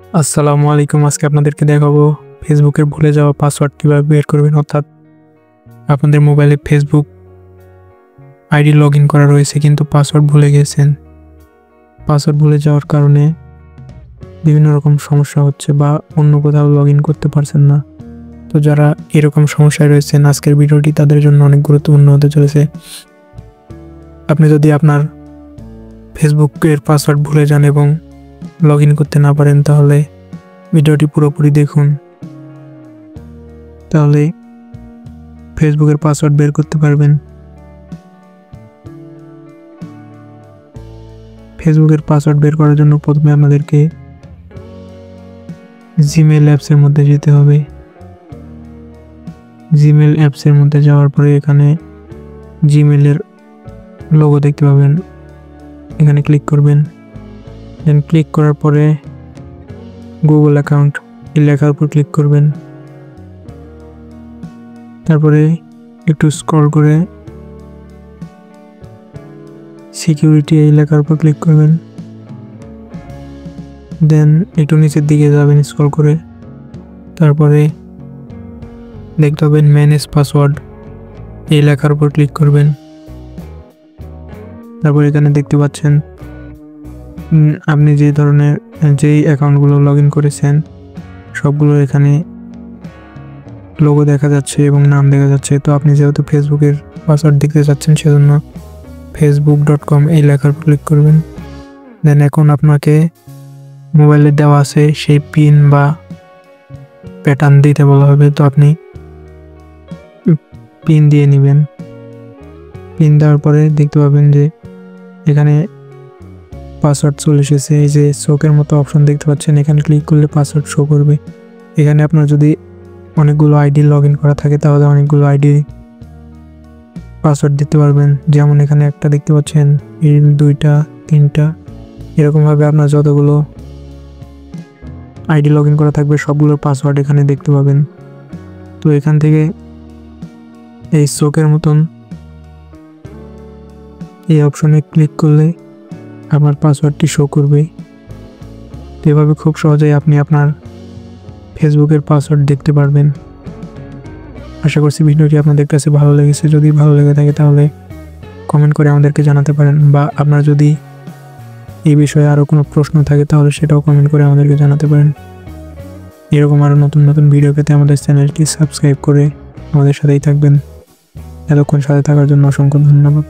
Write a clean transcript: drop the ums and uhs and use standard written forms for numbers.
আসসালামু আলাইকুম। আজকে আপনাদেরকে দেখাবো ফেসবুকের ভুলে যাওয়া পাসওয়ার্ড কিভাবে বের করবেন। অর্থাৎ আপনাদের মোবাইলে ফেসবুক আইডি লগ ইন করা রয়েছে কিন্তু পাসওয়ার্ড ভুলে গেছেন। পাসওয়ার্ড ভুলে যাওয়ার কারণে বিভিন্ন রকম সমস্যা হচ্ছে বা অন্য কোথাও লগ ইন করতে পারছেন না। তো যারা এরকম সমস্যায় রয়েছেন, আজকের ভিডিওটি তাদের জন্য অনেক গুরুত্বপূর্ণ হতে চলেছে। আপনি যদি আপনার ফেসবুকের পাসওয়ার্ড ভুলে যান এবং লগ ইন করতে না পারেন, তাহলে ভিডিওটি পুরোপুরি দেখুন, তাহলে ফেসবুকের পাসওয়ার্ড বের করতে পারবেন। ফেসবুকের পাসওয়ার্ড বের করার জন্য প্রথমে আপনাদেরকে জিমেল অ্যাপসের মধ্যে যেতে হবে। জিমেল অ্যাপসের মধ্যে যাওয়ার পরে এখানে জিমেলের লোগো দেখতে পাবেন, এখানে ক্লিক করবেন। দেন ক্লিক করার পরে গুগল অ্যাকাউন্ট এই লেখার উপর ক্লিক করবেন। তারপরে একটু স্ক্রল করে সিকিউরিটি এই লেখার উপর ক্লিক করবেন। দেন একটু নিচের দিকে যাবেন স্ক্রল করে, তারপরে দেখতে পাবেন ম্যানেজ পাসওয়ার্ড এই লেখার উপর ক্লিক করবেন। তারপর এখানে দেখতে পাচ্ছেন আপনি যে ধরনের যেই অ্যাকাউন্টগুলো লগ ইন করেছেন সবগুলো এখানে লোগো দেখা যাচ্ছে এবং নাম দেখা যাচ্ছে। তো আপনি যেহেতু ফেসবুকের পাসওয়ার্ড দেখতে চাচ্ছেন, সেজন্য facebook.com এই লেখার উপর ক্লিক করবেন। দেন এখন আপনাকে মোবাইলে দেওয়া আছে সেই পিন বা প্যাটার্ন দিতে বলা হবে, তো আপনি পিন দিয়ে নেবেন। পিন দেওয়ার পরে দেখতে পাবেন যে এখানে পাসওয়ার্ড চলে এসেছে। এই যে চোখের মতো অপশন দেখতে পাচ্ছেন, এখানে ক্লিক করলে পাসওয়ার্ড শো করবে। এখানে আপনার যদি অনেকগুলো আইডি লগ ইন করা থাকে তাহলে অনেকগুলো আইডি পাসওয়ার্ড দিতে পারবেন। যেমন এখানে একটা দেখতে পাচ্ছেন, এই 2টা 3টা, এরকমভাবে আপনার যতগুলো আইডি লগ ইন করা থাকবে সবগুলোর পাসওয়ার্ড এখানে দেখতে পাবেন। তো এখান থেকে এই চোখের মতন এই অপশনে ক্লিক করলে আপনার পাসওয়ার্ডটি শো করবে। তো এভাবে খুব সহজেই আপনি আপনার ফেসবুকের পাসওয়ার্ড দেখতে পারবেন। আশা করছি ভিডিওটি আপনাদের কাছে ভালো লেগেছে। যদি ভালো লেগে থাকে তাহলে কমেন্ট করে আমাদেরকে জানাতে পারেন, বা আপনার যদি এই বিষয়ে আরও কোনো প্রশ্ন থাকে তাহলে সেটাও কমেন্ট করে আমাদেরকে জানাতে পারেন। এরকম আরও নতুন নতুন ভিডিও পেতে আমাদের চ্যানেলটি সাবস্ক্রাইব করে আমাদের সাথেই থাকবেন। এতক্ষণ সাথে থাকার জন্য অসংখ্য ধন্যবাদ।